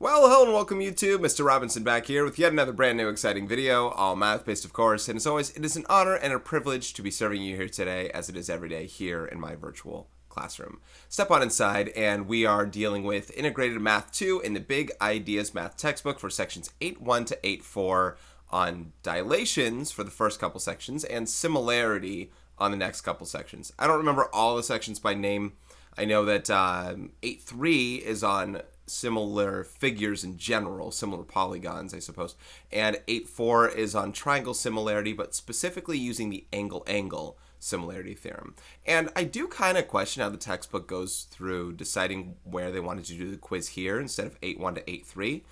Well, hello and welcome YouTube. Mr. Robinson back here with yet another brand new exciting video, all math-based of course, and as always, it is an honor and a privilege to be serving you here today, as it is every day here in my virtual classroom. Step on inside, and we are dealing with Integrated Math 2 in the Big Ideas Math textbook for sections 8.1 to 8.4 on dilations for the first couple sections and similarity on the next couple sections. I don't remember all the sections by name. I know that 8.3 is on similar figures in general, similar polygons, I suppose. And 8.4 is on triangle similarity, but specifically using the angle-angle similarity theorem. And I do kind of question how the textbook goes through deciding where they wanted to do the quiz here instead of 8.1 to 8.3.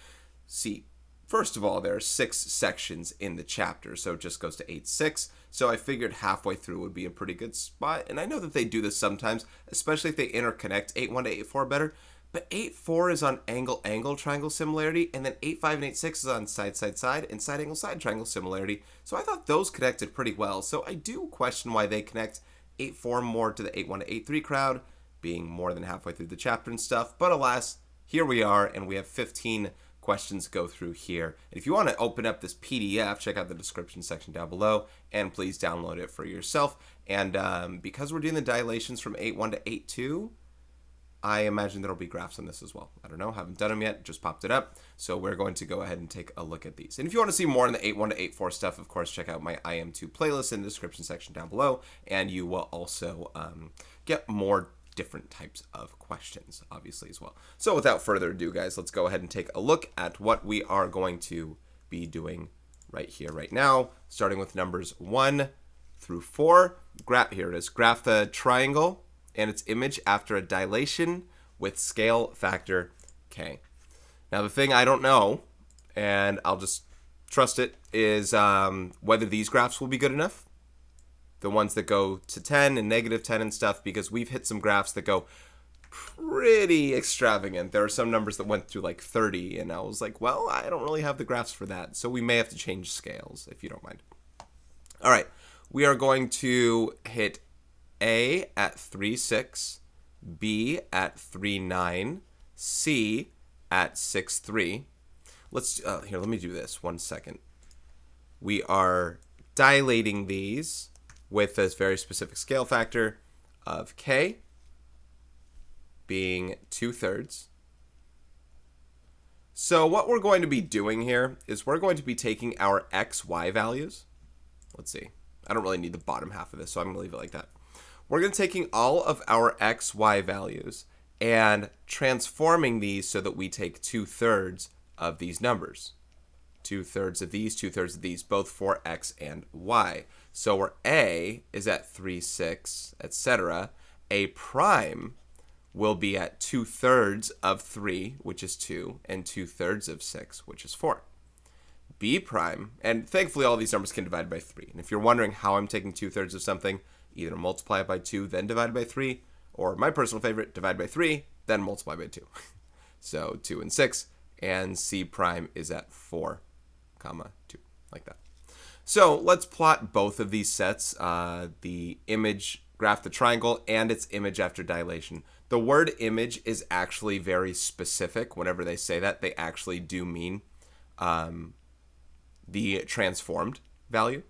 See, first of all, there are 6 sections in the chapter, so it just goes to 8.6. So I figured halfway through would be a pretty good spot. And I know that they do this sometimes, especially if they interconnect 8.1 to 8.4 better. But 8.4 is on angle-angle triangle similarity, and then 8.5 and 8.6 is on side-side-side and side-angle-side triangle similarity. So I thought those connected pretty well. So I do question why they connect 8.4 more to the 8.1 to 8.3 crowd, being more than halfway through the chapter and stuff. But alas, here we are, and we have 15 questions to go through here. And if you want to open up this PDF, check out the description section down below, and please download it for yourself. And because we're doing the dilations from 8.1 to 8.2, I imagine there'll be graphs on this as well. I don't know, haven't done them yet, just popped it up. So we're going to go ahead and take a look at these. And if you want to see more on the 8.1 to 8.4 stuff, of course, check out my IM2 playlist in the description section down below. And you will also get more different types of questions, obviously, as well. So without further ado, guys, let's go ahead and take a look at what we are going to be doing right here, right now, starting with numbers 1 through 4. Here it is. Graph the triangle and its image after a dilation with scale factor k. Now the thing I don't know, and I'll just trust it, is whether these graphs will be good enough. The ones that go to 10 and negative 10 and stuff, because we've hit some graphs that go pretty extravagant. There are some numbers that went through like 30, and I was like, well, I don't really have the graphs for that, so we may have to change scales, if you don't mind. All right, we are going to hit A at 3.6, B at 3.9, C at 6.3. Let's here. Let me do this. 1 second. We are dilating these with this very specific scale factor of k being 2/3. So what we're going to be doing here is we're going to be taking our x, y values. Let's see. I don't really need the bottom half of this, so I'm going to leave it like that. We're going to be taking all of our x, y values and transforming these so that we take 2/3 of these numbers. 2/3 of these, 2/3 of these, both for x and y. So where A is at 3.6, etc., A prime will be at 2/3 of 3, which is 2, and 2/3 of 6, which is 4. B prime, and thankfully all these numbers can divide by 3. And if you're wondering how I'm taking 2/3 of something, either multiply it by 2, then divide by 3, or my personal favorite, divide by 3, then multiply by 2. So 2 and 6, and C prime is at 4, comma 2, like that. So let's plot both of these sets, the image, graph the triangle, and its image after dilation. The word image is actually very specific. Whenever they say that, they actually do mean the transformed value.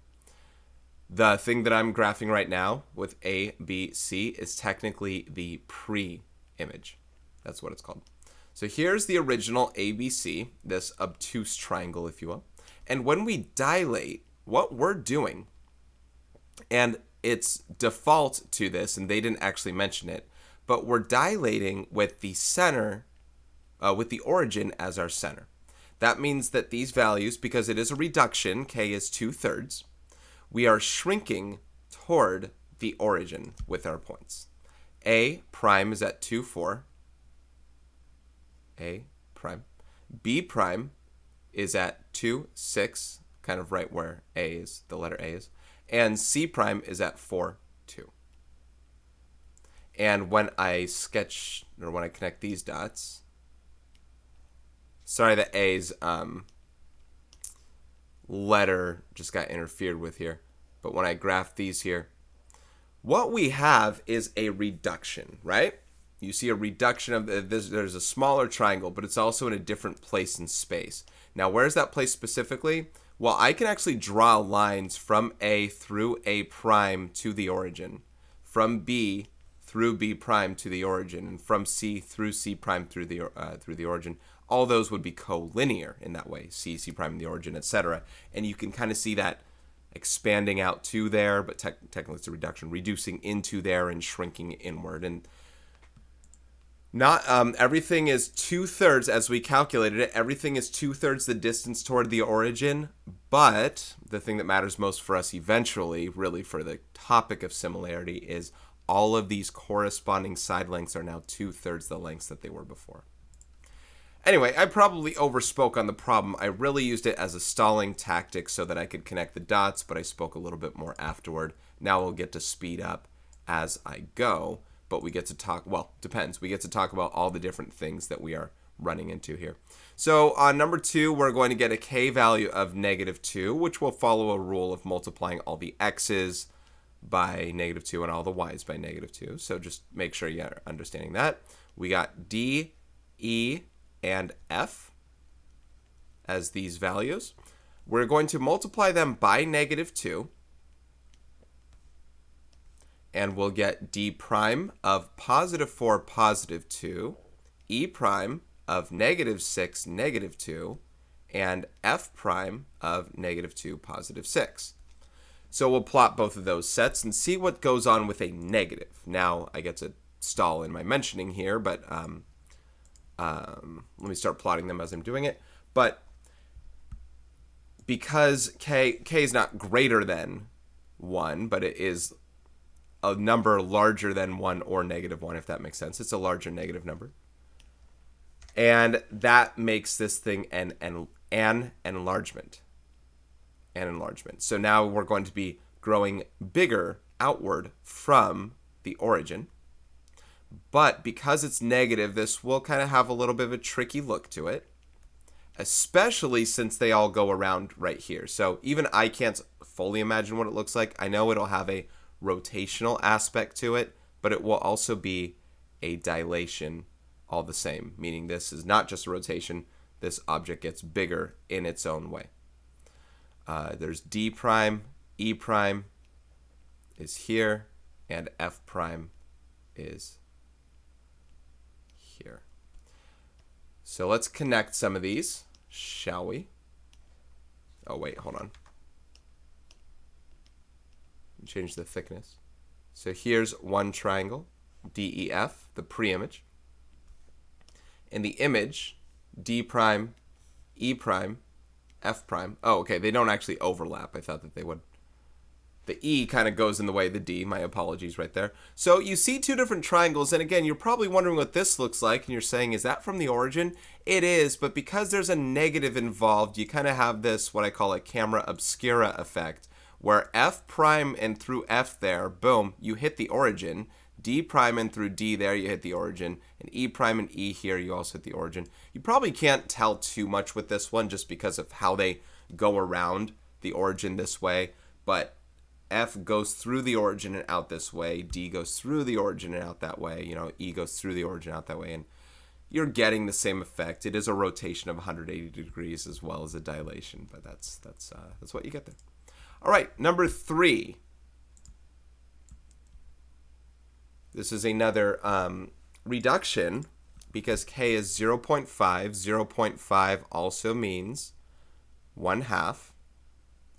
The thing that I'm graphing right now with A, B, C is technically the pre-image. That's what it's called. So here's the original ABC, this obtuse triangle, if you will. And when we dilate, what we're doing, and it's default to this, and they didn't actually mention it, but we're dilating with the center, with the origin as our center. That means that these values, because it is a reduction, k is 2/3, we are shrinking toward the origin with our points. A prime is at 2.4. A prime. B prime is at 2.6, kind of right where A is, the letter A is. And C prime is at 4.2. And when I sketch, or when I connect these dots, sorry that A's letter just got interfered with here. But when I graph these here, what we have is a reduction, right? you see a reduction of there's a smaller triangle, but it's also in a different place in space. Now, where's that place specifically? Well, I can actually draw lines from A through A prime to the origin, from B through B prime to the origin, and from C through C prime through the origin. All those would be collinear in that way, C, C prime, the origin, etc. And you can kind of see that expanding out to there, but technically it's a reduction, reducing into there and shrinking inward. And not everything is 2/3 as we calculated it. Everything is 2/3 the distance toward the origin, but the thing that matters most for us eventually, really for the topic of similarity, is all of these corresponding side lengths are now 2/3 the lengths that they were before. Anyway, I probably overspoke on the problem. I really used it as a stalling tactic so that I could connect the dots, but I spoke a little bit more afterward. Now we'll get to speed up as I go, but we get to talk, well, depends. We get to talk about all the different things that we are running into here. So on number 2, we're going to get a k value of -2, which will follow a rule of multiplying all the x's by -2 and all the y's by -2. So just make sure you're understanding that. We got D, E, and F as these values. We're going to multiply them by -2, and we'll get D prime of +4, +2, E prime of -6, -2, and F prime of -2, +6. So we'll plot both of those sets and see what goes on with a negative. Now I get to stall in my mentioning here, but let me start plotting them as I'm doing it. But because k is not greater than 1, but it is a number larger than 1 or -1, if that makes sense. It's a larger negative number. And that makes this thing an enlargement. An enlargement. So now we're going to be growing bigger outward from the origin. But because it's negative, this will kind of have a little bit of a tricky look to it, especially since they all go around right here. So even I can't fully imagine what it looks like. I know it'll have a rotational aspect to it, but it will also be a dilation all the same, meaning this is not just a rotation. This object gets bigger in its own way. There's D prime, E prime is here, and F prime is here. So let's connect some of these, shall we? Oh, wait, hold on. Change the thickness. So here's one triangle, DEF, the pre-image. And the image, D prime, E prime, F prime. Oh, okay, they don't actually overlap. I thought that they would. The E kind of goes in the way of the D. My apologies right there. So you see two different triangles, and again, you're probably wondering what this looks like, and you're saying, is that from the origin? It is, but because there's a negative involved, you kind of have this, what I call a camera obscura effect, where F prime and through F there, boom, you hit the origin. D prime and through D there, you hit the origin. And E prime and E here, you also hit the origin. You probably can't tell too much with this one just because of how they go around the origin this way, but F goes through the origin and out this way. D goes through the origin and out that way. You know, E goes through the origin out that way. And you're getting the same effect. It is a rotation of 180 degrees as well as a dilation, but that's what you get there. All right, number 3. This is another reduction because K is 0.5. 0.5 also means 1/2.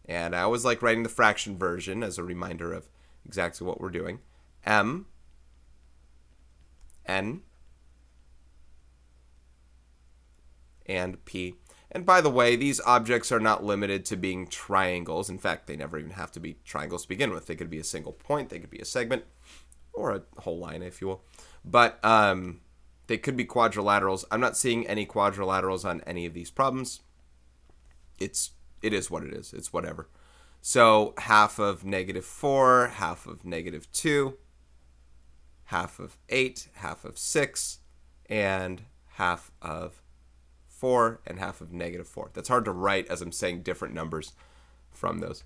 And I always like writing the fraction version as a reminder of exactly what we're doing. M, N, and P. And by the way, these objects are not limited to being triangles. In fact, they never even have to be triangles to begin with. They could be a single point, they could be a segment, or a whole line, if you will. But they could be quadrilaterals. I'm not seeing any quadrilaterals on any of these problems. It is what it is. It's whatever. So half of -4, half of -2, half of 8, half of 6, and half of 4, and half of -4. That's hard to write as I'm saying different numbers from those.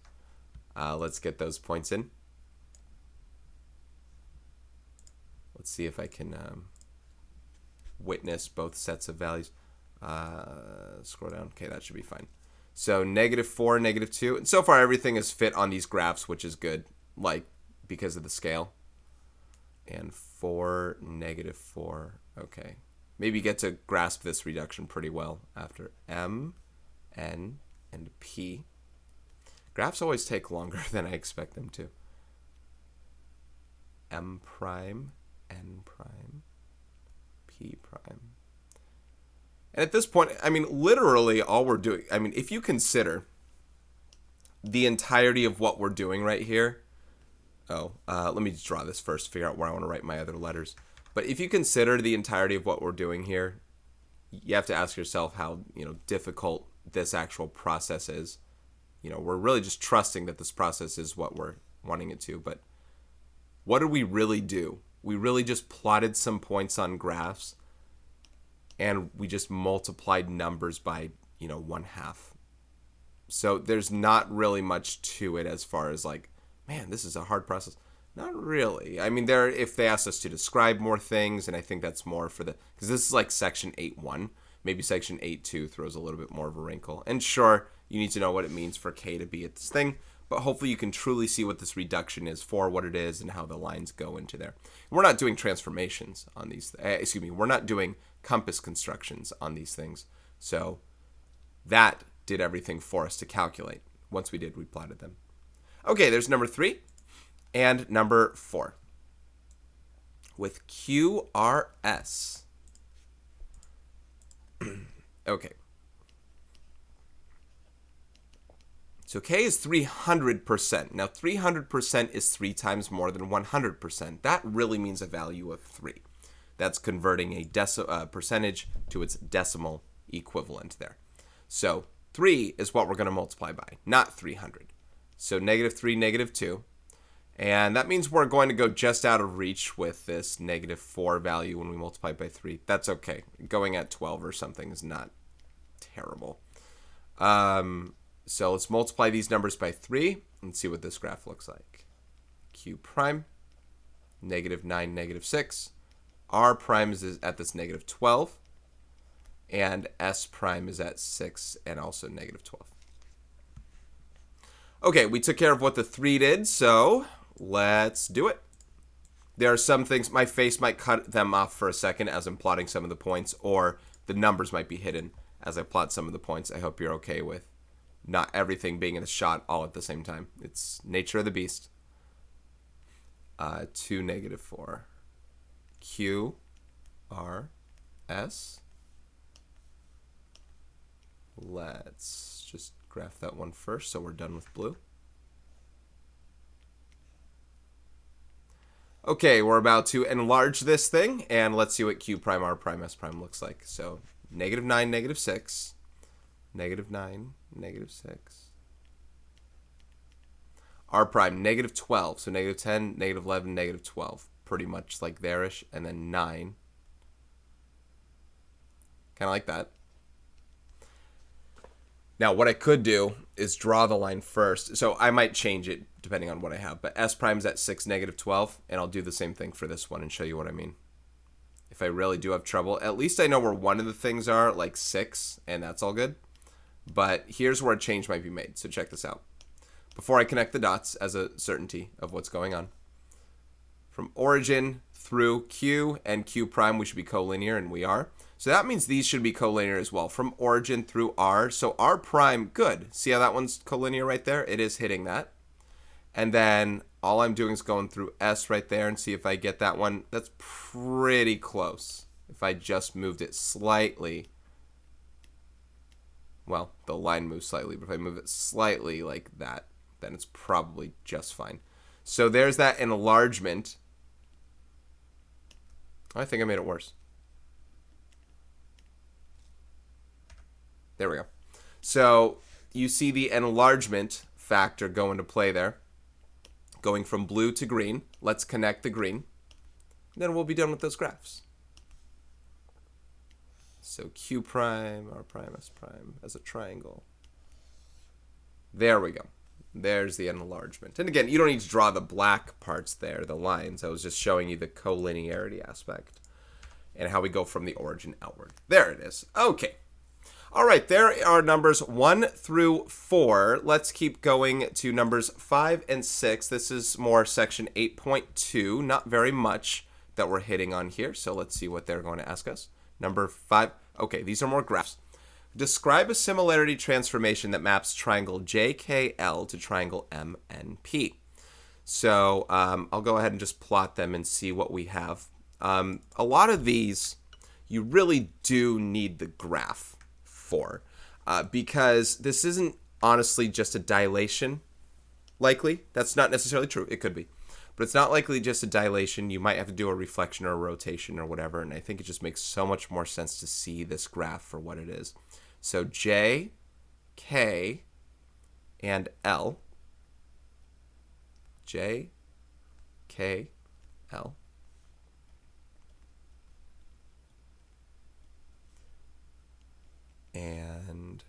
Let's get those points in. Let's see if I can witness both sets of values. Scroll down. Okay, that should be fine. So -4, -2. And so far everything is fit on these graphs, which is good, like because of the scale. And 4, -4. Okay. Maybe you get to grasp this reduction pretty well after M, N, and P. Graphs always take longer than I expect them to. M prime, N prime, P prime. And at this point, I mean, literally all we're doing, I mean, if you consider the entirety of what we're doing right here, let me just draw this first, figure out where I want to write my other letters. But if you consider the entirety of what we're doing here, you have to ask yourself how, difficult this actual process is. We're really just trusting that this process is what we're wanting it to. But what did we really do? We really just plotted some points on graphs, and we just multiplied numbers by, 1/2. So there's not really much to it as far as like, man, this is a hard process. Not really. I mean, if they asked us to describe more things, and I think that's more for because this is like section 8.1. Maybe section 8.2 throws a little bit more of a wrinkle. And sure, you need to know what it means for K to be at this thing, but hopefully you can truly see what this reduction is for, what it is, and how the lines go into there. We're not doing transformations on these, we're not doing compass constructions on these things. So that did everything for us to calculate. Once we did, we plotted them. Okay, there's number 3 and number 4. With QRS. Okay. So K is 300%. Now 300% is 3 times more than 100%. That really means a value of 3. That's converting a percentage to its decimal equivalent there. So 3 is what we're going to multiply by, not 300. So -3, -2. And that means we're going to go just out of reach with this -4 value when we multiply by 3. That's okay. Going at 12 or something is not terrible. So let's multiply these numbers by 3 and see what this graph looks like. Q prime, -9, -6. R prime is at this -12. And S prime is at 6 and also -12. Okay, we took care of what the 3 did, so let's do it. There are some things, my face might cut them off for a second as I'm plotting some of the points, or the numbers might be hidden as I plot some of the points. I hope you're okay with not everything being in the shot all at the same time. It's nature of the beast. 2, -4. Q, R, S. Let's just graph that one first so we're done with blue. Okay, we're about to enlarge this thing, and let's see what Q prime, R prime, S prime looks like. So -9, -6, -9, -6. R prime, -12, so -10, -11, -12. Pretty much like there-ish, and then 9. Kind of like that. Now, what I could do is draw the line first. So I might change it depending on what I have. But S prime's at 6, -12. And I'll do the same thing for this one and show you what I mean. If I really do have trouble, at least I know where one of the things are, like 6. And that's all good. But here's where a change might be made. So check this out. Before I connect the dots as a certainty of what's going on. From origin through Q and Q prime, we should be collinear, and we are. So that means these should be collinear as well, from origin through R. So R prime, good. See how that one's collinear right there? It is hitting that. And then all I'm doing is going through S right there and see if I get that one. That's pretty close. If I just moved it slightly, well, the line moves slightly, but if I move it slightly like that, then it's probably just fine. So there's that enlargement. I think I made it worse. There we go. So you see the enlargement factor go into play there. Going from blue to green. Let's connect the green. Then we'll be done with those graphs. So Q prime, R prime, S prime as a triangle. There we go. There's the enlargement. And again, you don't need to draw the black parts there, the lines. I was just showing you the collinearity aspect. and how we go from the origin outward. There it is. Okay. All right, there are numbers 1 through 4. Let's keep going to numbers 5 and 6. This is more section 8.2, not very much that we're hitting on here, so let's see what they're going to ask us. Number 5, okay, these are more graphs. Describe a similarity transformation that maps triangle JKL to triangle MNP. So I'll go ahead and just plot them and see what we have. A lot of these, you really do need the graph for, because this isn't honestly just a dilation, likely. That's not necessarily true. It could be. But it's not likely just a dilation. You might have to do a reflection or a rotation or whatever, and I think it just makes so much more sense to see this graph for what it is. So J, K, and L. J, K, L. And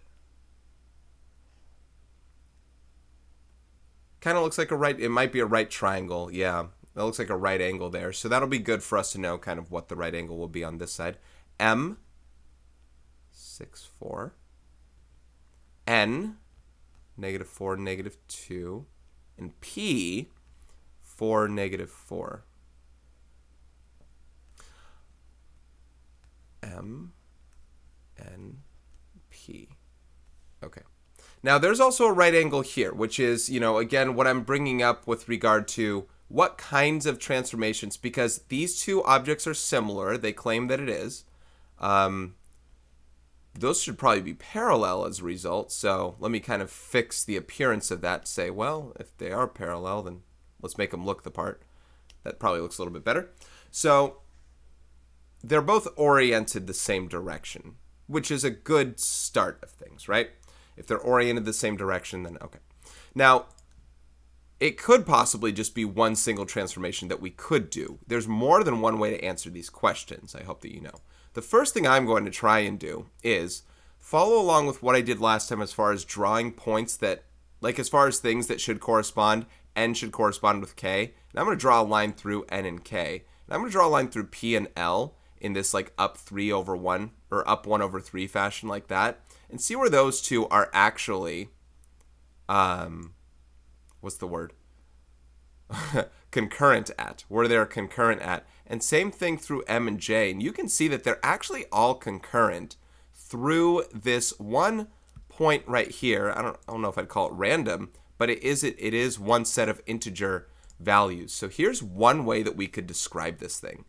kind of looks like a right, it might be a right triangle. Yeah, that looks like a right angle there. So that'll be good for us to know kind of what the right angle will be on this side. M, 6, 4. N, -4, -2. And P, 4, -4. M, N, P. Okay. Now there's also a right angle here, which is, again, what I'm bringing up with regard to what kinds of transformations, because these two objects are similar. They claim that it is. Those should probably be parallel as a result. So let me kind of fix the appearance of that. Say, well, if they are parallel, then let's make them look the part. That probably looks a little bit better. So they're both oriented the same direction, which is a good start of things, right? If they're oriented the same direction, then okay. Now, it could possibly just be one single transformation that we could do. There's more than one way to answer these questions, I hope that you know. The first thing I'm going to try and do is follow along with what I did last time as far as drawing points that, like as far as things that should correspond, N should correspond with K. And I'm going to draw a line through N and K. And I'm going to draw a line through P and L in this like up 3 over 1 or up 1 over 3 fashion like that. And see where those two are actually, what's the word? Concurrent at, where they're concurrent at. And same thing through M and J. And you can see that they're actually all concurrent through this one point right here. I don't know if I'd call it random, but it is one set of integer values. So here's one way that we could describe this thing.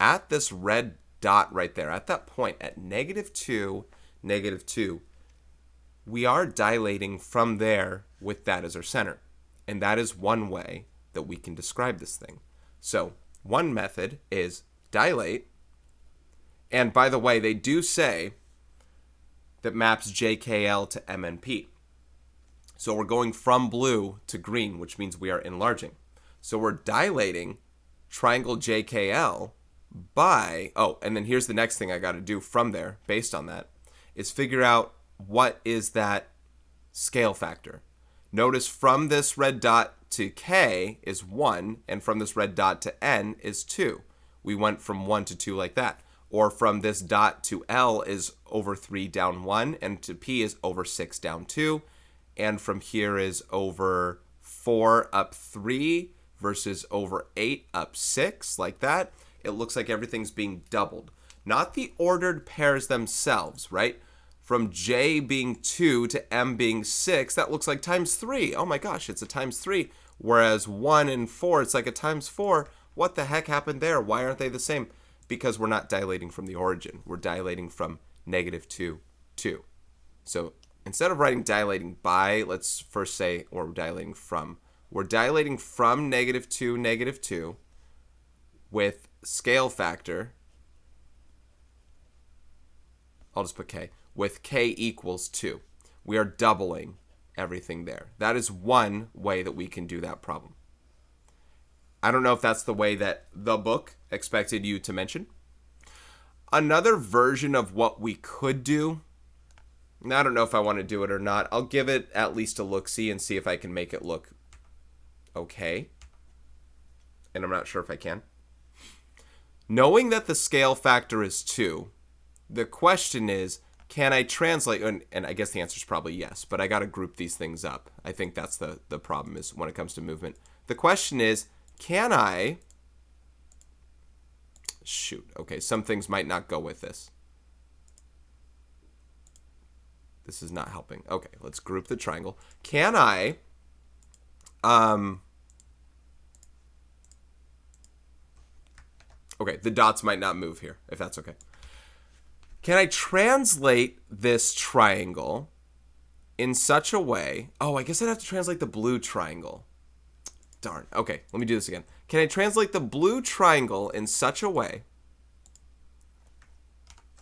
At this red dot right there, at that point, at -2, -2, we are dilating from there with that as our center. And that is one way that we can describe this thing. So one method is dilate. And by the way, they do say that maps JKL to MNP. So we're going from blue to green, which means we are enlarging. So we're dilating triangle JKL by, and then here's the next thing I got to do from there, based on that, is figure out what is that scale factor. Notice from this red dot to K is 1, and from this red dot to N is 2. We went from 1 to 2 like that. Or from this dot to L is over 3 down 1, and to P is over 6 down 2. And from here is over 4 up 3 versus over 8 up 6, like that. It looks like everything's being doubled. Not the ordered pairs themselves, right? From J being 2 to M being 6, that looks like times 3. Oh my gosh, it's a times 3. Whereas 1 and 4, it's like a times 4. What the heck happened there? Why aren't they the same? Because we're not dilating from the origin. We're dilating from -2, 2. So instead of writing dilating by, let's first say, or we're dilating from. We're dilating from -2, -2 with scale factor. I'll just put K. With K equals 2. We are doubling everything there. That is one way that we can do that problem. I don't know if that's the way that the book expected you to mention. Another version of what we could do, I don't know if I want to do it or not. I'll give it at least a look-see and see if I can make it look okay. And I'm not sure if I can. Knowing that the scale factor is 2, the question is, can I translate? And I guess the answer is probably yes, but I got to group these things up. I think that's the problem is when it comes to movement. The question is, can I... Shoot, okay, some things might not go with this. This is not helping. Okay, let's group the triangle. Can I... Okay, the dots might not move here, if that's okay. Can I translate this triangle in such a way... Oh, I guess I'd have to translate the blue triangle. Darn. Okay, let me do this again. Can I translate the blue triangle in such a way...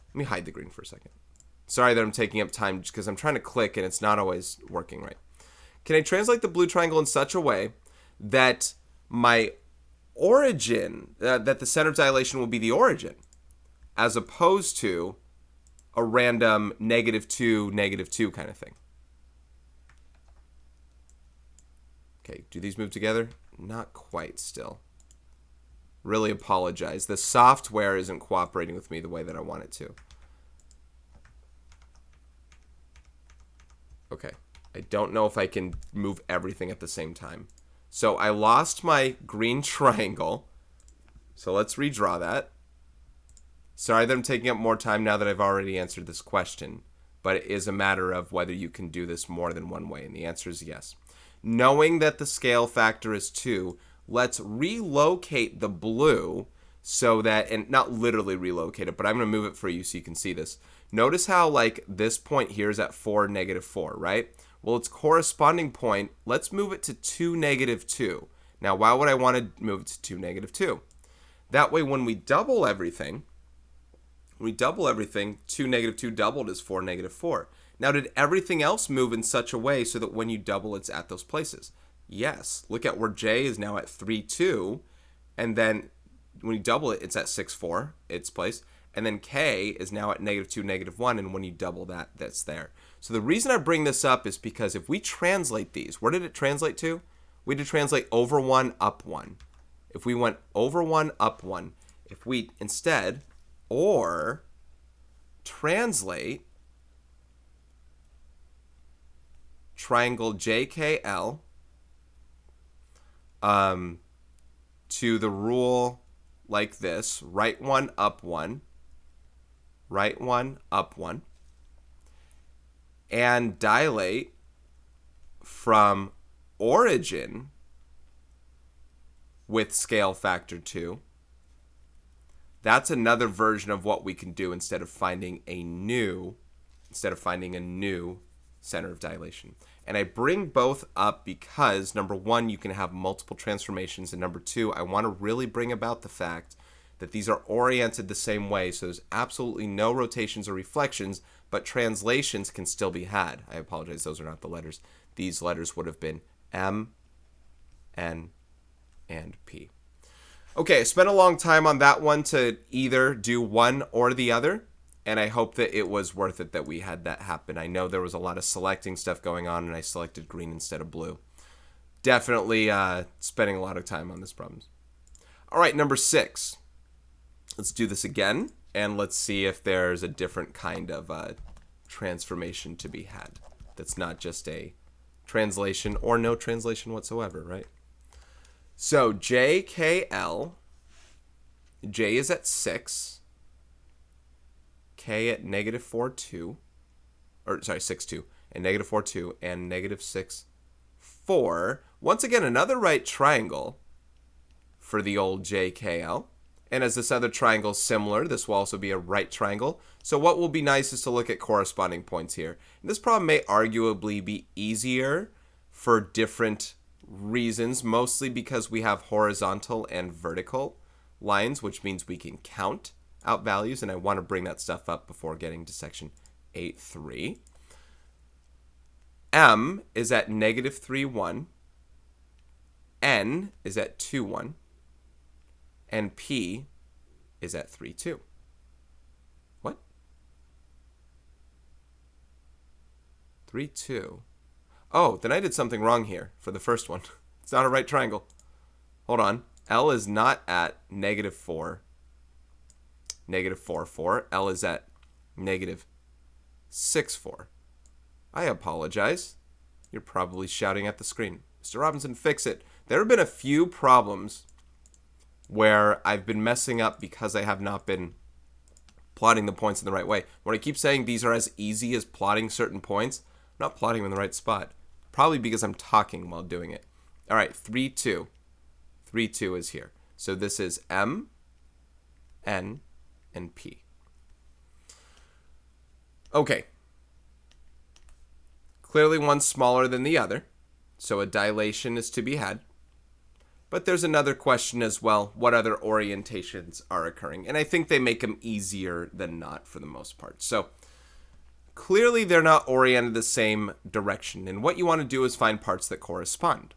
Let me hide the green for a second. Sorry that I'm taking up time because I'm trying to click and it's not always working right. Can I translate the blue triangle in such a way that my origin, that the center of dilation will be the origin, as opposed to a random -2, -2 kind of thing? Okay, do these move together? Not quite still. Really apologize. The software isn't cooperating with me the way that I want it to. Okay, I don't know if I can move everything at the same time. So I lost my green triangle. So let's redraw that. Sorry that I'm taking up more time now that I've already answered this question. But it is a matter of whether you can do this more than one way. And the answer is yes. Knowing that the scale factor is 2, let's relocate the blue so that, and not literally relocate it, but I'm going to move it for you so you can see this. Notice how like this point here is at 4, -4, right? Well, its corresponding point, let's move it to 2, -2. Now, why would I want to move it to 2, -2? That way, when we double everything, 2, -2 doubled is 4, -4. Now, did everything else move in such a way so that when you double, it's at those places? Yes. Look at where J is now at 3, 2, and then when you double it, it's at 6, 4, its place. And then K is now at -2, -1, and when you double that, that's there. So the reason I bring this up is because if we translate these, where did it translate to? We had to translate over 1, up 1. If we went over 1, up 1, if we instead, or translate triangle JKL to the rule like this, right 1, up 1, right 1, up 1, and dilate from origin with scale factor 2. That's another version of what we can do instead of finding a new center of dilation. And I bring both up because, number one, you can have multiple transformations, and number two, I want to really bring about the fact that these are oriented the same way, so there's absolutely no rotations or reflections, but translations can still be had. I apologize, those are not the letters. These letters would have been M, N, and P. Okay, I spent a long time on that one to either do one or the other, and I hope that it was worth it that we had that happen. I know there was a lot of selecting stuff going on, and I selected green instead of blue. Definitely spending a lot of time on this problem. All right, number 6. Let's do this again, and let's see if there's a different kind of transformation to be had. That's not just a translation or no translation whatsoever, right? So JKL, J is at 6, K at -4, 2, or sorry, 6, 2, and -4, 2, and -6, 4. Once again, another right triangle for the old JKL. And as this other triangle is similar, this will also be a right triangle. So what will be nice is to look at corresponding points here. And this problem may arguably be easier for different reasons, mostly because we have horizontal and vertical lines, which means we can count out values, and I want to bring that stuff up before getting to section 8.3. M is at -3, 1. N is at 2, 1. And P is at 3, 2. What? 3, 2. Oh, then I did something wrong here for the first one. It's not a right triangle. Hold on. L is not at -4. negative 4, 4. L is at negative 6, 4. I apologize. You're probably shouting at the screen. Mr. Robinson, fix it. There have been a few problems where I've been messing up because I have not been plotting the points in the right way. When I keep saying these are as easy as plotting certain points, I'm not plotting them in the right spot. Probably because I'm talking while doing it. All right, 3, 2. 3, 2 is here. So this is M, N, and P. Okay. Clearly one's smaller than the other, so a dilation is to be had. But there's another question as well. What other orientations are occurring? And I think they make them easier than not for the most part. So clearly they're not oriented the same direction. And what you want to do is find parts that correspond.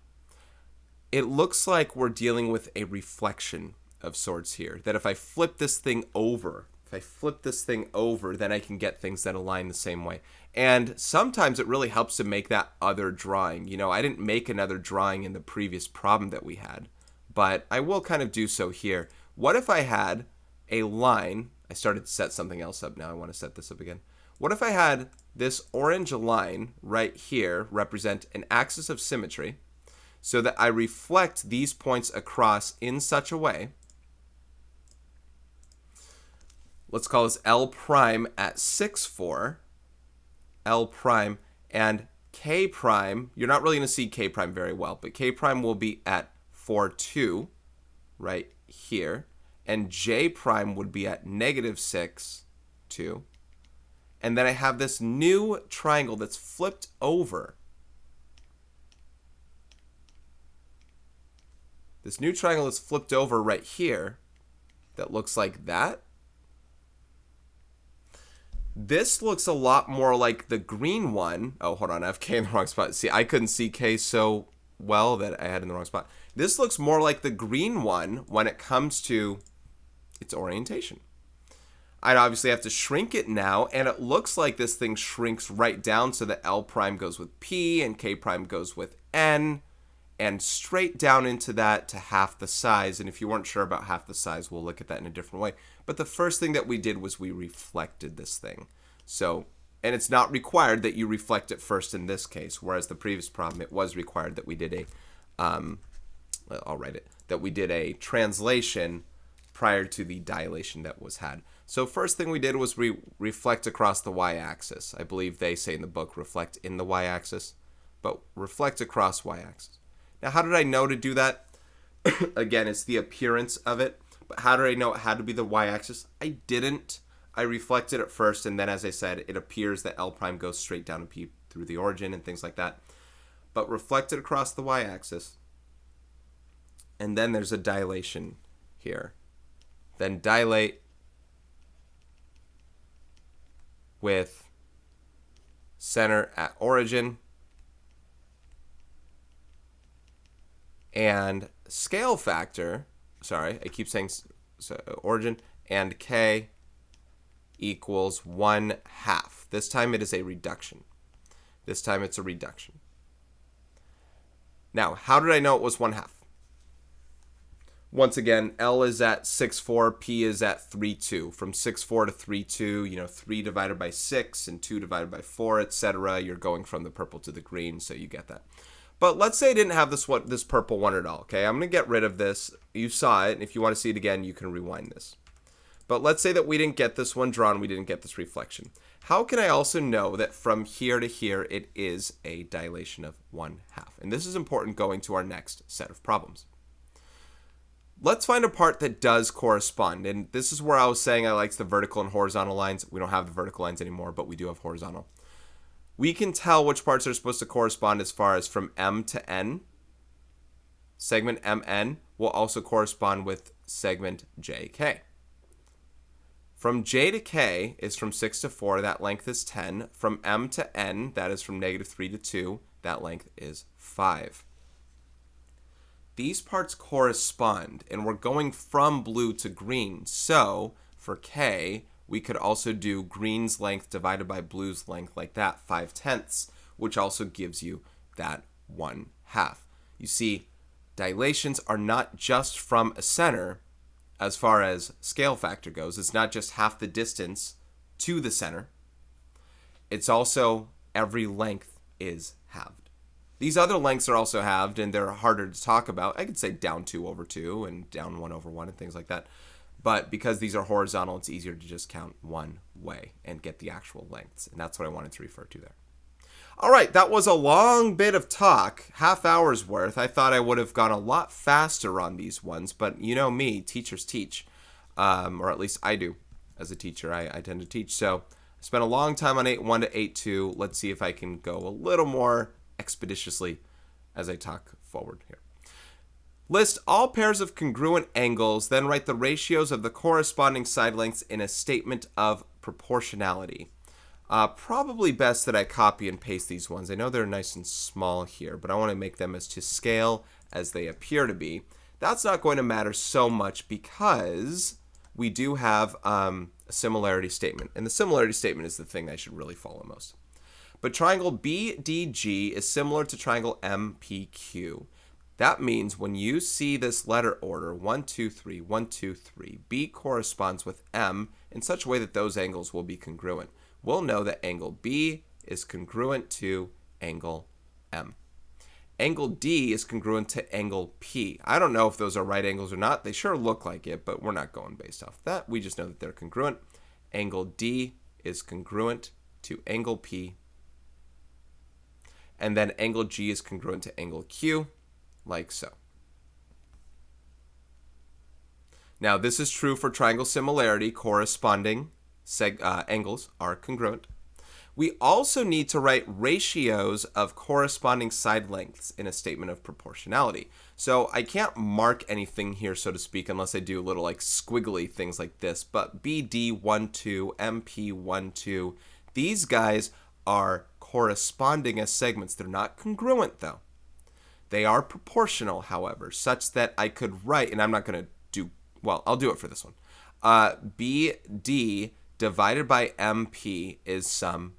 It looks like we're dealing with a reflection of sorts here. That if I flip this thing over, then I can get things that align the same way. And sometimes it really helps to make that other drawing. You know, I didn't make another drawing in the previous problem that we had, but I will kind of do so here. What if I had a line? I started to set something else up now. I want to set this up again. What if I had this orange line right here represent an axis of symmetry so that I reflect these points across in such a way? Let's call this L prime at 6, 4. L prime and K prime. You're not really going to see K prime very well, but K prime will be at 4, 2 right here. And J prime would be at negative 6, 2. And then I have this new triangle that's flipped over. This new triangle is flipped over right here that looks like that. This looks a lot more like the green one. Oh, hold on. I have K in the wrong spot. See, I couldn't see K so well that I had it in the wrong spot. This looks more like the green one when it comes to its orientation. I'd obviously have to shrink it now, and it looks like this thing shrinks right down so that L prime goes with P and K prime goes with N, and straight down into that to half the size. And if you weren't sure about half the size, we'll look at that in a different way. But the first thing that we did was we reflected this thing. So, and it's not required that you reflect it first in this case, whereas the previous problem, it was required that we did a, I'll write it, that we did a translation prior to the dilation that was had. So first thing we did was we reflect across the y-axis. I believe they say in the book, reflect in the y-axis, but reflect across y-axis. Now, how did I know to do that? Again, it's the appearance of it. But how did I know it had to be the y-axis? I didn't. I reflected it first, and then, as I said, it appears that L prime goes straight down to P through the origin and things like that. But reflected across the y-axis. And then there's a dilation here. Then dilate with center at origin. And scale factor, sorry, I keep saying origin, and K equals 1/2. This time it is a reduction. This time it's a reduction. Now, how did I know it was 1/2? Once again, L is at 6, 4, P is at 3, 2. From 6, 4 to 3, 2, 3 divided by 6 and 2 divided by 4, etc. You're going from the purple to the green, so you get that. But let's say I didn't have this purple one at all, okay? I'm going to get rid of this. You saw it, and if you want to see it again, you can rewind this. But let's say that we didn't get this one drawn, we didn't get this reflection. How can I also know that from here to here, it is a dilation of 1/2? And this is important going to our next set of problems. Let's find a part that does correspond. And this is where I was saying I liked the vertical and horizontal lines. We don't have the vertical lines anymore, but we do have horizontal. We can tell which parts are supposed to correspond as far as from M to N. Segment MN will also correspond with segment JK. From J to K is from 6 to 4, that length is 10. From M to N, that is from negative 3 to 2, that length is 5. These parts correspond, and we're going from blue to green. So for K, we could also do green's length divided by blue's length like that, 5/10, which also gives you that 1/2. You see, dilations are not just from a center, as far as scale factor goes. It's not just half the distance to the center. It's also every length is halved. These other lengths are also halved, and they're harder to talk about. I could say down 2 over 2 and down 1 over 1 and things like that. But because these are horizontal, it's easier to just count one way and get the actual lengths. And that's what I wanted to refer to there. All right, that was a long bit of talk, half hour's worth. I thought I would have gone a lot faster on these ones, but you know me, teachers teach, or at least I do as a teacher. I tend to teach. So I spent a long time on 8.1 to 8.2. Let's see if I can go a little more expeditiously as I talk forward here. List all pairs of congruent angles, then write the ratios of the corresponding side lengths in a statement of proportionality. Probably best that I copy and paste these ones. I know they're nice and small here, but I want to make them as to scale as they appear to be. That's not going to matter so much because we do have a similarity statement. And the similarity statement is the thing I should really follow most. But triangle BDG is similar to triangle MPQ. That means when you see this letter order, 1, 2, 3, 1, 2, 3, B corresponds with M in such a way that those angles will be congruent. We'll know that angle B is congruent to angle M. Angle D is congruent to angle P. I don't know if those are right angles or not. They sure look like it, but we're not going based off that. We just know that they're congruent. Angle D is congruent to angle P. And then angle G is congruent to angle Q, like so. Now, this is true for triangle similarity. Corresponding angles are congruent. We also need to write ratios of corresponding side lengths in a statement of proportionality. So I can't mark anything here, so to speak, unless I do little like squiggly things like this. But BD12, MP12, these guys are corresponding as segments. They're not congruent, though. They are proportional, however, such that I could write, and I'm not going to do, well, I'll do it for this one. BD divided by MP is some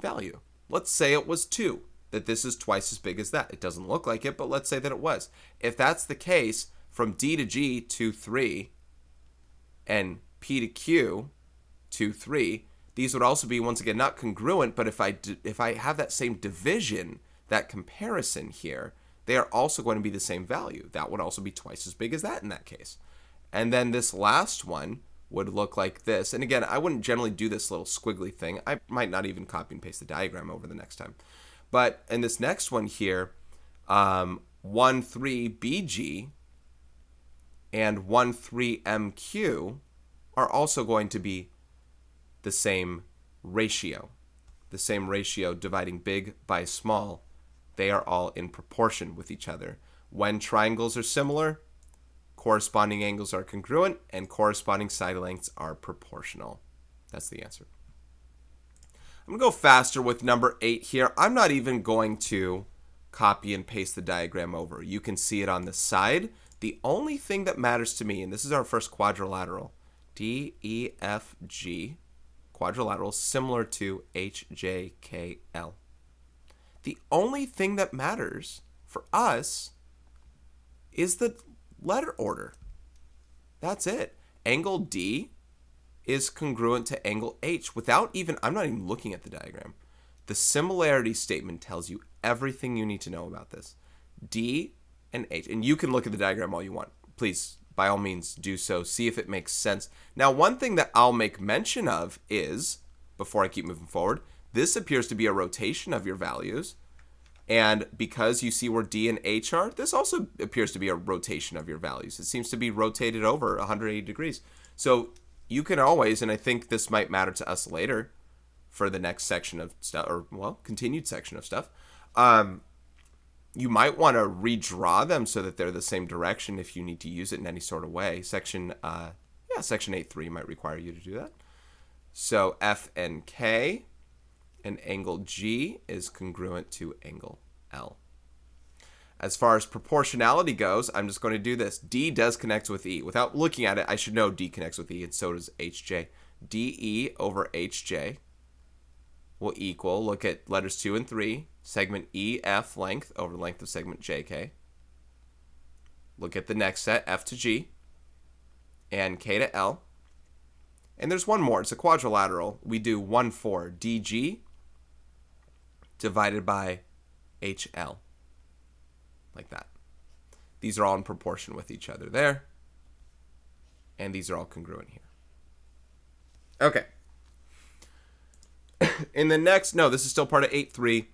value. Let's say it was 2, that this is twice as big as that. It doesn't look like it, but let's say that it was. If that's the case, from D to G, 2, 3, and P to Q, 2, 3, these would also be, once again, not congruent, but if I have that same division, that comparison here, they are also going to be the same value. That would also be twice as big as that in that case. And then this last one would look like this. And again, I wouldn't generally do this little squiggly thing. I might not even copy and paste the diagram over the next time. But in this next one here, 1, 3 BG and 1, 3 MQ are also going to be the same ratio. The same ratio dividing big by small. They are all in proportion with each other. When triangles are similar, corresponding angles are congruent, and corresponding side lengths are proportional. That's the answer. I'm going to go faster with number 8 here. I'm not even going to copy and paste the diagram over. You can see it on the side. The only thing that matters to me, and this is our first quadrilateral, D, E, F, G, quadrilateral, similar to H, J, K, L. The only thing that matters for us is the letter order. That's it. Angle D is congruent to angle H without even, I'm not even looking at the diagram. The similarity statement tells you everything you need to know about this. D and H. And you can look at the diagram all you want. Please, by all means, do so. See if it makes sense. Now, one thing that I'll make mention of is, before I keep moving forward, this appears to be a rotation of your values. And because you see where D and H are, this also appears to be a rotation of your values. It seems to be rotated over 180 degrees. So you can always, and I think this might matter to us later for the next section of stuff, or, well, continued section of stuff, you might want to redraw them so that they're the same direction if you need to use it in any sort of way. Section 8.3 might require you to do that. So F and K, and angle G is congruent to angle L. As far as proportionality goes, I'm just going to do this. D does connect with E. Without looking at it, I should know D connects with E, and so does HJ. DE over HJ will equal, look at letters 2 and 3, segment EF length over length of segment JK. Look at the next set, F to G. and k to l. And there's one more. It's a quadrilateral. We do 1/4 dg divided by hl, like that. These are all in proportion with each other there, and these are all congruent here. Okay. In the next, no, this is still part of 8.3.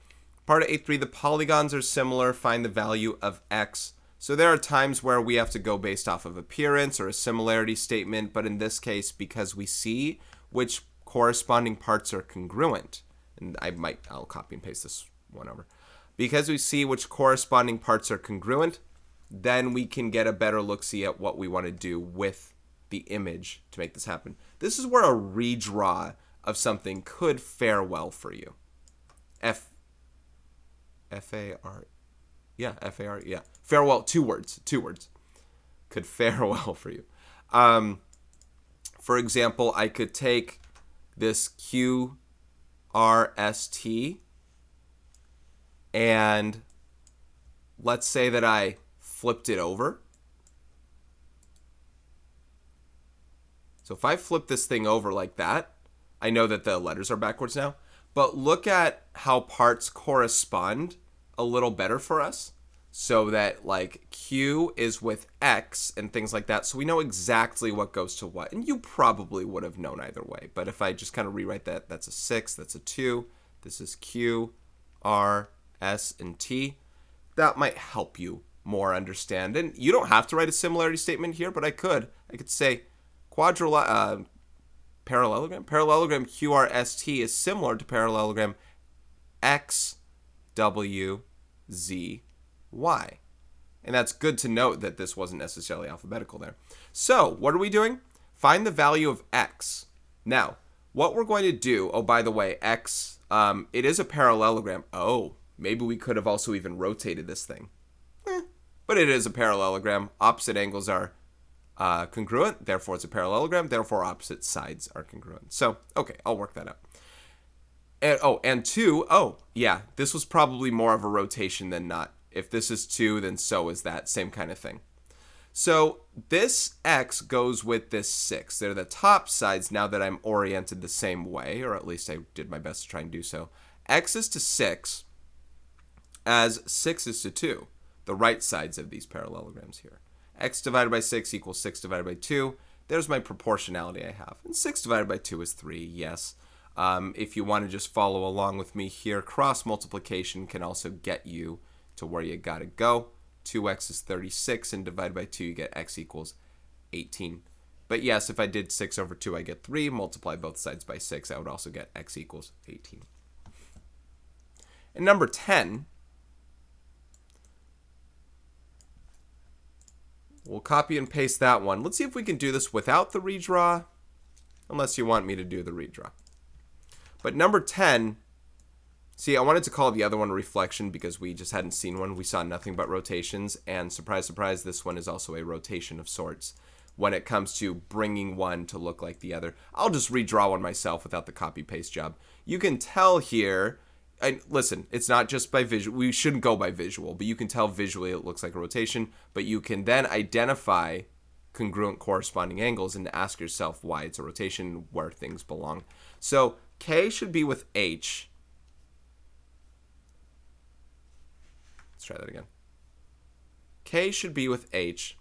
Part of 8.3, the polygons are similar. Find the value of x. So there are times where we have to go based off of appearance or a similarity statement, but in this case, because we see which corresponding parts are congruent, and I'll copy and paste this one over. Because we see which corresponding parts are congruent, then we can get a better look-see at what we want to do with the image to make this happen. This is where a redraw of something could fare well for you. F-A-R, yeah, F-A-R, yeah. Farewell, two words. Could fare well for you. For example, I could take this QRST and let's say that I flipped it over. So if I flip this thing over like that, I know that the letters are backwards now, but look at how parts correspond a little better for us, so that like Q is with X and things like that, so we know exactly what goes to what. And you probably would have known either way, but if I just kind of rewrite that, that's a 6, that's a 2, this is Q, R, S, and T. That might help you more understand. And you don't have to write a similarity statement here, but I could say parallelogram QRST is similar to parallelogram XWZY. And that's good to note that this wasn't necessarily alphabetical there. So what are we doing? Find the value of X. Now, what we're going to do, oh, by the way, X, it is a parallelogram. Oh, maybe we could have also even rotated this thing. But it is a parallelogram. Opposite angles are congruent, therefore it's a parallelogram, therefore opposite sides are congruent. So, okay, I'll work that out. And 2, yeah, this was probably more of a rotation than not. If this is 2, then so is that, same kind of thing. So this X goes with this 6. They're the top sides now that I'm oriented the same way, or at least I did my best to try and do so. X is to 6 as 6 is to 2, the right sides of these parallelograms here. X divided by 6 equals 6 divided by 2. There's my proportionality I have. And 6 divided by 2 is 3, yes. If you want to just follow along with me here, cross multiplication can also get you to where you got to go. 2x is 36, and divided by 2, you get x equals 18. But yes, if I did 6 over 2, I get 3. Multiply both sides by 6, I would also get x equals 18. And number 10, we'll copy and paste that one. Let's see if we can do this without the redraw, unless you want me to do the redraw. But number 10, see, I wanted to call the other one a reflection because we just hadn't seen one. We saw nothing but rotations, and surprise, surprise, this one is also a rotation of sorts when it comes to bringing one to look like the other. I'll just redraw one myself without the copy-paste job. You can tell here, and listen, it's not just by visual. We shouldn't go by visual, but you can tell visually it looks like a rotation, but you can then identify congruent corresponding angles and ask yourself why it's a rotation, where things belong. So K should be with H. Let's try that again. K should be with H,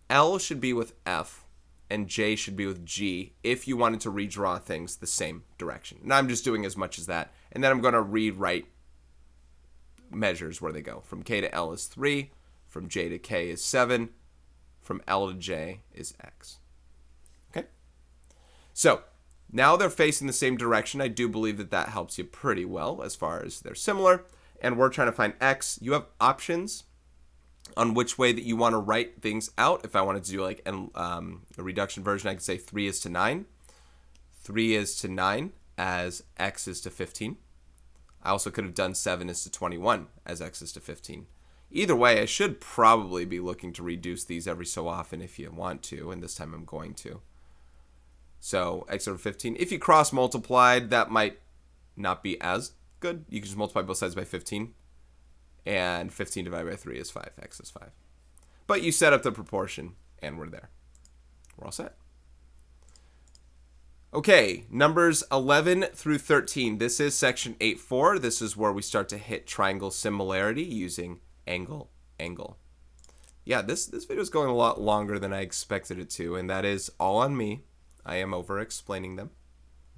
L should be with F, and J should be with G if you wanted to redraw things the same direction. Now I'm just doing as much as that, and then I'm going to rewrite measures where they go. From K to L is 3, from J to K is 7, from L to J is X. Okay? So now they're facing the same direction. I do believe that that helps you pretty well as far as they're similar. And we're trying to find X. You have options on which way that you want to write things out. If I wanted to do like a reduction version, I could say 3 is to 9. 3 is to 9 as X is to 15. I also could have done 7 is to 21 as X is to 15. Either way, I should probably be looking to reduce these every so often if you want to, and this time I'm going to. So X over 15. If you cross multiplied, that might not be as good. You can just multiply both sides by 15. And 15 divided by 3 is 5. X is 5. But you set up the proportion, and we're there. We're all set. Okay, numbers 11 through 13. This is section 8.4. This is where we start to hit triangle similarity using angle, angle. Yeah, this video is going a lot longer than I expected it to, and that is all on me. I am over explaining them,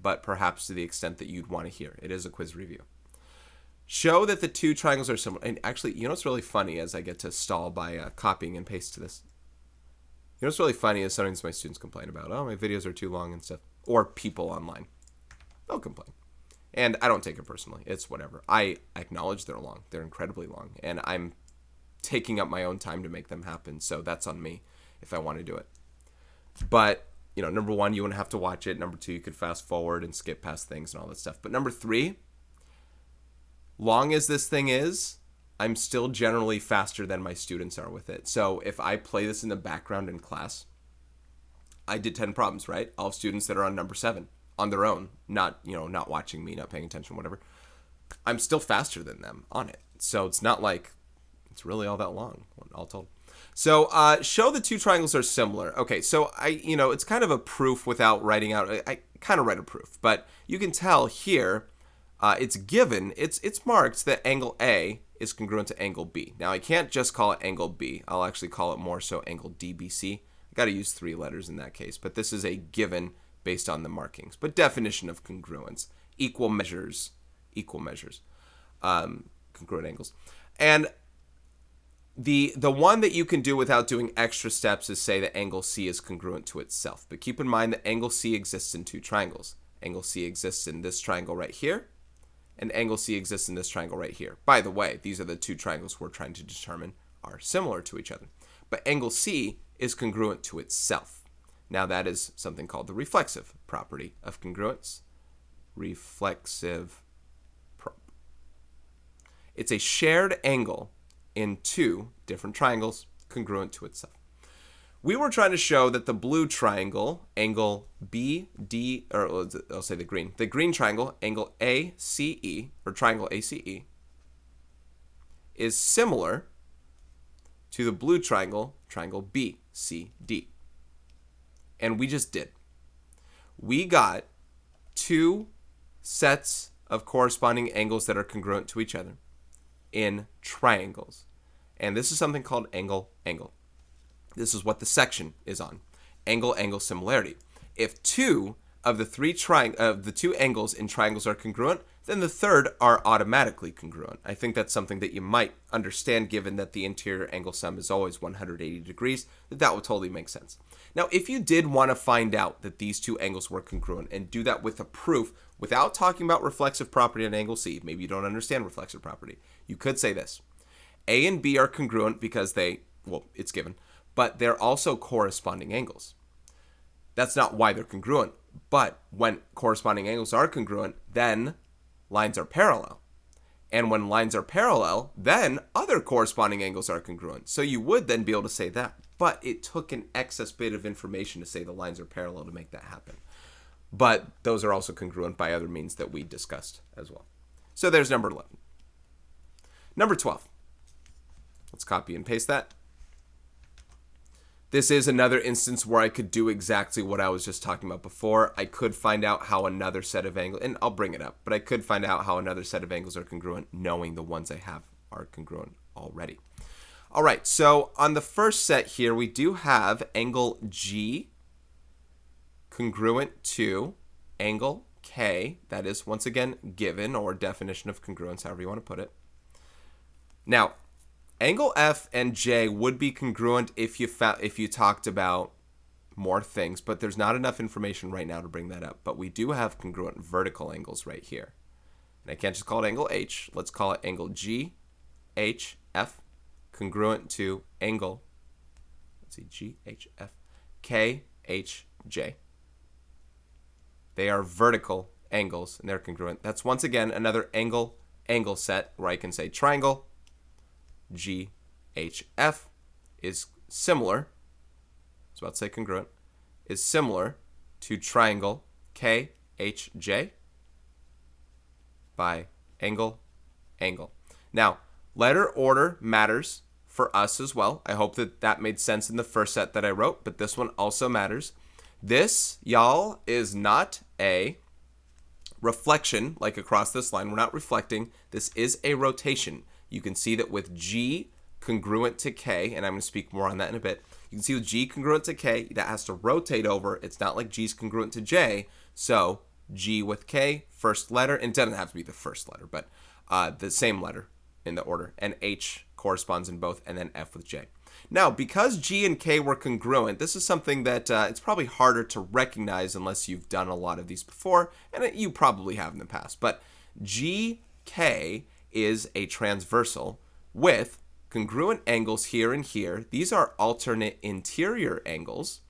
but perhaps to the extent that you'd want to hear. It is a quiz review. Show that the two triangles are similar. And actually, you know what's really funny as I get to stall by copying and paste to this? You know what's really funny is sometimes my students complain about, oh, my videos are too long and stuff. Or people online. They'll complain. And I don't take it personally. It's whatever. I acknowledge they're long. They're incredibly long. And I'm taking up my own time to make them happen. So that's on me if I want to do it. But, you know, number one, you wouldn't have to watch it. Number two, you could fast forward and skip past things and all that stuff. But number three, long as this thing is, I'm still generally faster than my students are with it. So if I play this in the background in class, I did 10 problems, right? All students that are on number 7 on their own, not watching me, not paying attention, whatever. I'm still faster than them on it. So it's not like it's really all that long, all told. So show the two triangles are similar. Okay, so it's kind of a proof without writing out. I kind of write a proof, but you can tell here it's given, it's marked that angle A is congruent to angle B. Now I can't just call it angle B. I'll actually call it more so angle DBC. I got to use 3 letters in that case, but this is a given based on the markings. But definition of congruence, equal measures, congruent angles. And the one that you can do without doing extra steps is say that angle C is congruent to itself. But keep in mind that angle C exists in 2 triangles. Angle C exists in this triangle right here, and angle C exists in this triangle right here. By the way, these are the 2 triangles we're trying to determine are similar to each other. But angle C is congruent to itself. Now that is something called the reflexive property of congruence. Reflexive prop. It's a shared angle in 2 different triangles congruent to itself. We were trying to show that the blue triangle, angle BD, or I'll say the green triangle, angle ACE, or triangle ACE, is similar to the blue triangle, triangle BCD. And we just did. We got 2 sets of corresponding angles that are congruent to each other in triangles. And this is something called angle, angle. This is what the section is on. Angle, angle similarity. If 2 of the 2 angles in triangles are congruent, then the third are automatically congruent. I think that's something that you might understand given that the interior angle sum is always 180 degrees, that would totally make sense. Now, if you did want to find out that these 2 angles were congruent and do that with a proof without talking about reflexive property on angle C, maybe you don't understand reflexive property, you could say this. A and B are congruent because it's given, but they're also corresponding angles. That's not why they're congruent, but when corresponding angles are congruent, then lines are parallel. And when lines are parallel, then other corresponding angles are congruent. So you would then be able to say that. But it took an excess bit of information to say the lines are parallel to make that happen. But those are also congruent by other means that we discussed as well. So there's number 11. Number 12. Let's copy and paste that. This is another instance where I could do exactly what I was just talking about before. I could find out how another set of angles, and I'll bring it up, but I could find out how another set of angles are congruent knowing the ones I have are congruent already. All right, so on the first set here, we do have angle G congruent to angle K. That is, once again, given, or definition of congruence, however you want to put it. Now, angle F and J would be congruent if you talked about more things, but there's not enough information right now to bring that up. But we do have congruent vertical angles right here. And I can't just call it angle H. Let's call it angle G, H, F, congruent to angle, let's see, G, H, F, K, H, J. They are vertical angles, and they're congruent. That's once again another angle set where I can say triangle GHF is similar, I was about to say congruent, is similar to triangle KHJ by angle. Now, letter order matters for us as well. I hope that made sense in the first set that I wrote, but this one also matters. This, y'all, is not a reflection like across this line. We're not reflecting. This is a rotation. You can see that with G congruent to K, and I'm going to speak more on that in a bit. You can see with G congruent to K, that has to rotate over. It's not like G's congruent to J. So G with K, first letter, and it doesn't have to be the first letter, but the same letter in the order. And H corresponds in both, and then F with J. Now, because G and K were congruent, this is something that it's probably harder to recognize unless you've done a lot of these before, and you probably have in the past. But GK is a transversal with congruent angles here and here. These are alternate interior angles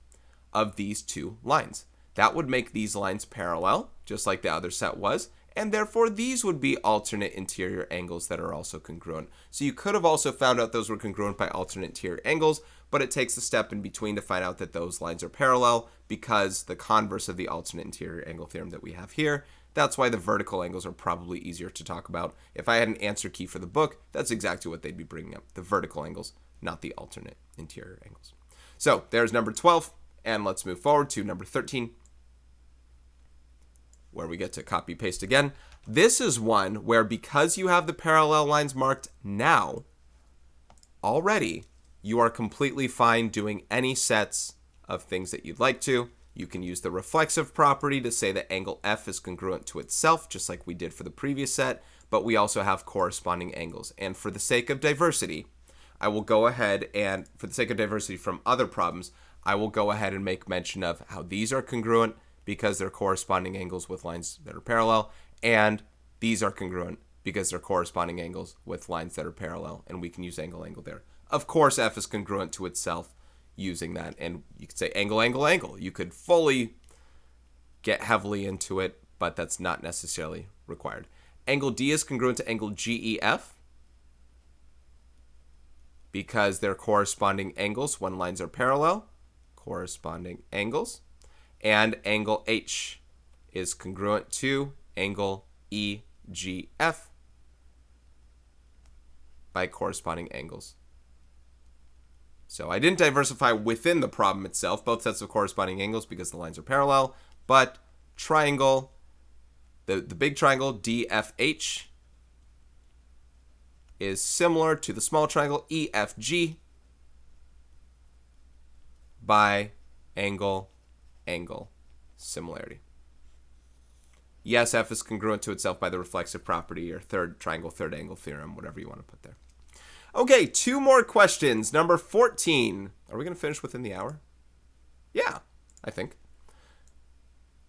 of these two lines. That would make these lines parallel, just like the other set was, and therefore these would be alternate interior angles that are also congruent. So you could have also found out those were congruent by alternate interior angles, but it takes a step in between to find out that those lines are parallel because the converse of the alternate interior angle theorem that we have here. That's why the vertical angles are probably easier to talk about. If I had an answer key for the book, that's exactly what they'd be bringing up, the vertical angles, not the alternate interior angles. So there's number 12, and let's move forward to number 13. Where we get to copy paste again. This is one where because you have the parallel lines marked now, already, you are completely fine doing any sets of things that you'd like to. You can use the reflexive property to say that angle F is congruent to itself, just like we did for the previous set, but we also have corresponding angles. And for the sake of diversity, I will go ahead and, for the sake of diversity from other problems, I will go ahead and make mention of how these are congruent because they're corresponding angles with lines that are parallel, and these are congruent because they're corresponding angles with lines that are parallel, and we can use angle, angle there. Of course, F is congruent to itself using that, and you could say angle, angle, angle. You could fully get heavily into it, but that's not necessarily required. Angle D is congruent to angle GEF because they're corresponding angles when lines are parallel, corresponding angles. And angle H is congruent to angle EGF by corresponding angles. So I didn't diversify within the problem itself, both sets of corresponding angles because the lines are parallel, but triangle, the big triangle DFH is similar to the small triangle EFG by angle similarity. Yes, F is congruent to itself by the reflexive property or third triangle, third angle theorem, whatever you want to put there. Okay, 2 more questions. Number 14. Are we going to finish within the hour? Yeah, I think.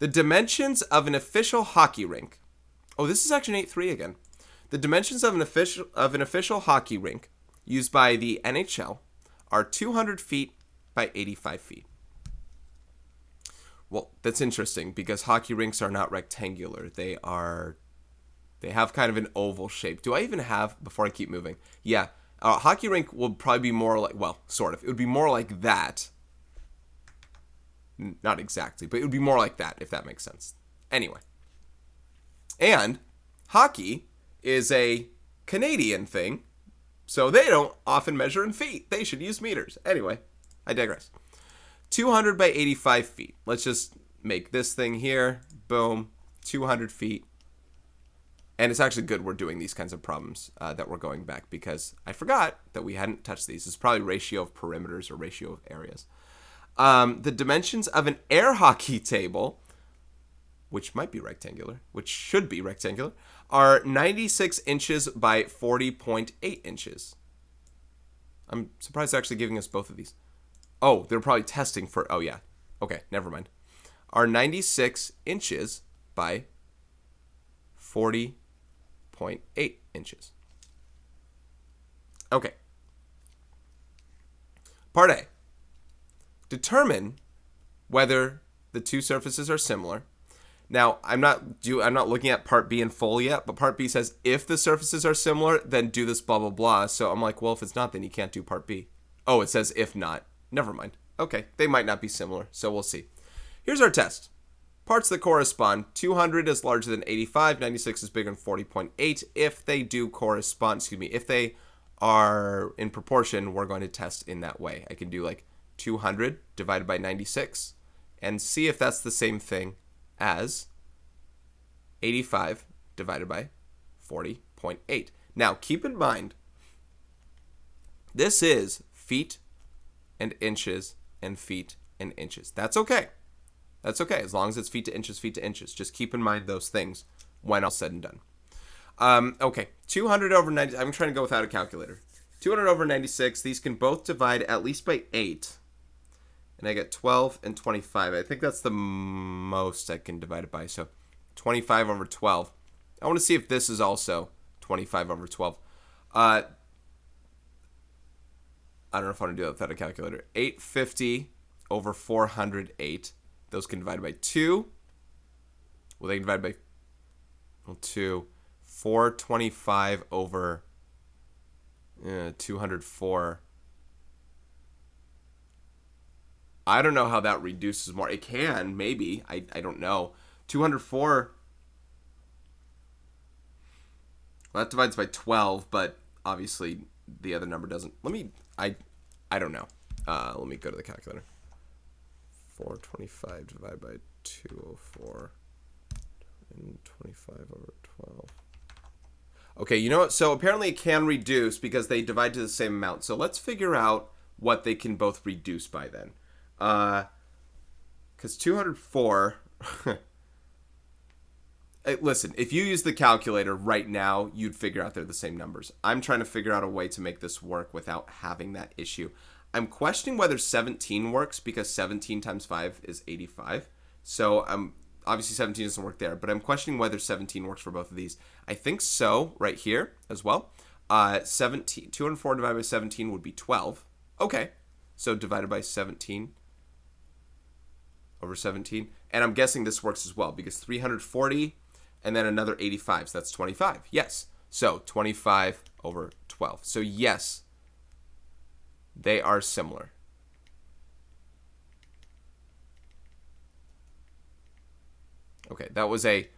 The dimensions of an official hockey rink. Oh, this is section 8.3 again. The dimensions of an official hockey rink used by the NHL are 200 feet by 85 feet. Well, that's interesting because hockey rinks are not rectangular. They have kind of an oval shape. Do I even have, before I keep moving? Yeah, a hockey rink will probably be more like, well, sort of. It would be more like that. Not exactly, but it would be more like that, if that makes sense. Anyway. And hockey is a Canadian thing, so they don't often measure in feet. They should use meters. Anyway, I digress. 200 by 85 feet. Let's just make this thing here. Boom. 200 feet. And it's actually good we're doing these kinds of problems that we're going back because I forgot that we hadn't touched these. It's probably ratio of perimeters or ratio of areas. The dimensions of an air hockey table, which might be rectangular, which should be rectangular, are 96 inches by 40.8 inches. I'm surprised they're actually giving us both of these. Oh, they're probably testing for, oh yeah. Okay, never mind. Are 96 inches by 40.8 inches. Okay. Part A. Determine whether the two surfaces are similar. Now, I'm not looking at part B in full yet, but part B says if the surfaces are similar, then do this blah, blah, blah. So I'm like, well, if it's not, then you can't do part B. Oh, it says if not. Never mind. Okay, they might not be similar, so we'll see. Here's our test. Parts that correspond. 200 is larger than 85. 96 is bigger than 40.8. If they do correspond, if they are in proportion, we're going to test in that way. I can do like 200 divided by 96 and see if that's the same thing as 85 divided by 40.8. Now, keep in mind, this is feet and inches and feet and inches. That's okay. That's okay, as long as it's feet to inches, feet to inches. Just keep in mind those things when all said and done. Okay, 200 over 90. I'm trying to go without a calculator. 200 over 96. These can both divide at least by 8. And I get 12 and 25. I think that's the most I can divide it by. So 25 over 12. I want to see if this is also 25 over 12. I don't know if I want to do that without a calculator. 850 over 408. Those can divide by 2. Well, they can divide by 2. 425 over 204. I don't know how that reduces more. It can, maybe. I don't know. 204. Well, that divides by 12, but obviously the other number doesn't. I don't know. Let me go to the calculator. 425 divided by 204 and 25 over 12. Okay, you know what? So apparently it can reduce because they divide to the same amount. So let's figure out what they can both reduce by then. Because 204... Hey, listen, if you use the calculator right now, you'd figure out they're the same numbers. I'm trying to figure out a way to make this work without having that issue. I'm questioning whether 17 works because 17 times 5 is 85. So obviously 17 doesn't work there, but I'm questioning whether 17 works for both of these. I think so right here as well. 204 divided by 17 would be 12. Okay, so divided by 17 over 17. And I'm guessing this works as well because 340 and then another 85. So that's 25. Yes. So 25 over 12. So yes, they are similar. Okay, that was I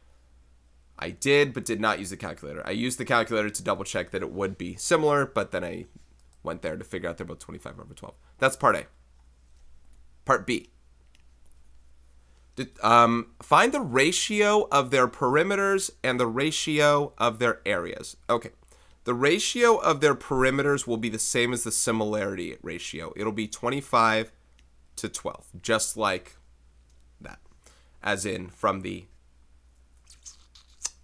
did but did not use the calculator. I used the calculator to double check that it would be similar, but then I went there to figure out they're both 25 over 12. That's part A. Part B. Find the ratio of their perimeters and the ratio of their areas. Okay. The ratio of their perimeters will be the same as the similarity ratio. It'll be 25 to 12, just like that. As in from the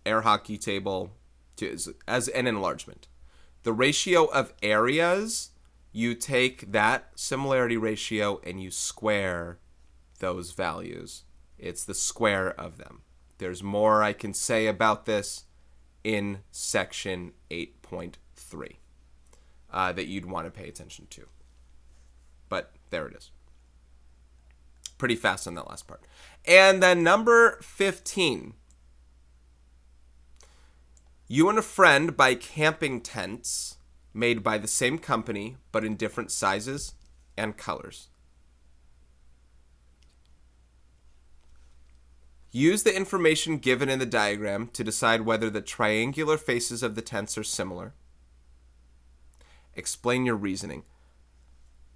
air hockey table as an enlargement. The ratio of areas, you take that similarity ratio and you square those values. It's the square of them. There's more I can say about this in section 8.3 that you'd want to pay attention to. But there it is. Pretty fast on that last part. And then number 15. You and a friend buy camping tents made by the same company but in different sizes and colors. Use the information given in the diagram to decide whether the triangular faces of the tents are similar. Explain your reasoning.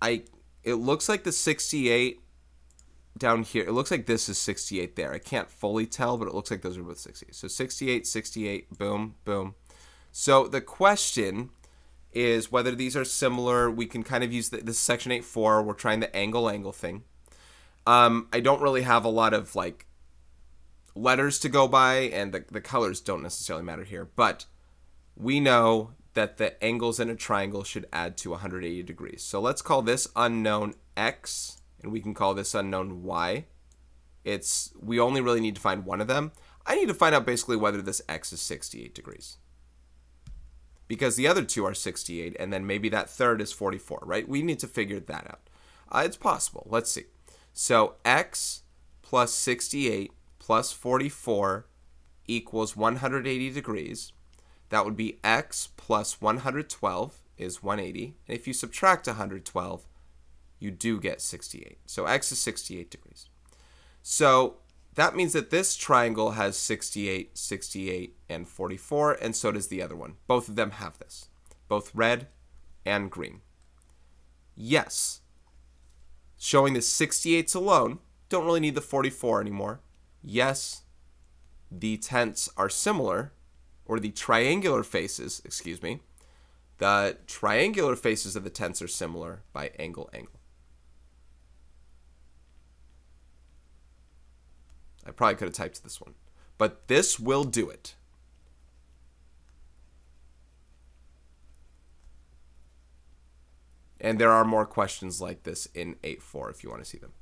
It looks like the 68 down here, it looks like this is 68 there. I can't fully tell, but it looks like those are both 60. So 68, 68, boom, boom. So the question is whether these are similar. We can kind of use this section 8.4. We're trying the angle thing. I don't really have a lot of like letters to go by, and the colors don't necessarily matter here, but we know that the angles in a triangle should add to 180 degrees. So let's call this unknown X, and we can call this unknown Y. We only really need to find one of them. I need to find out basically whether this X is 68 degrees. Because the other two are 68, and then maybe that third is 44, right? We need to figure that out. It's possible. Let's see. So X plus 68 plus 44 equals 180 degrees. That would be X plus 112 is 180. And if you subtract 112, you do get 68. So X is 68 degrees. So that means that this triangle has 68, 68, and 44, and so does the other one. Both of them have this, both red and green. Yes, showing the 68s alone, don't really need the 44 anymore. Yes, the tenths are similar, or the triangular faces, excuse me. The triangular faces of the tenths are similar by angle, angle. I probably could have typed this one, but this will do it. And there are more questions like this in 8.4 if you want to see them.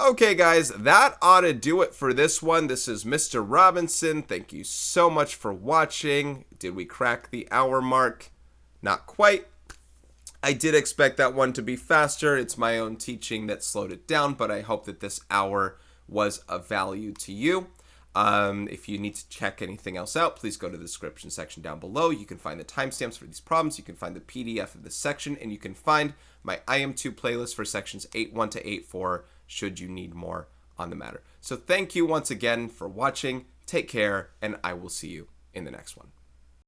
Okay, guys, that ought to do it for this one. This is Mr. Robinson. Thank you so much for watching. Did we crack the hour mark? Not quite. I did expect that one to be faster. It's my own teaching that slowed it down, but I hope that this hour was of value to you. If you need to check anything else out, please go to the description section down below. You can find the timestamps for these problems. You can find the PDF of this section, and you can find my IM2 playlist for sections 8.1 to 8.4 should you need more on the matter. So thank you once again for watching. Take care, and I will see you in the next one.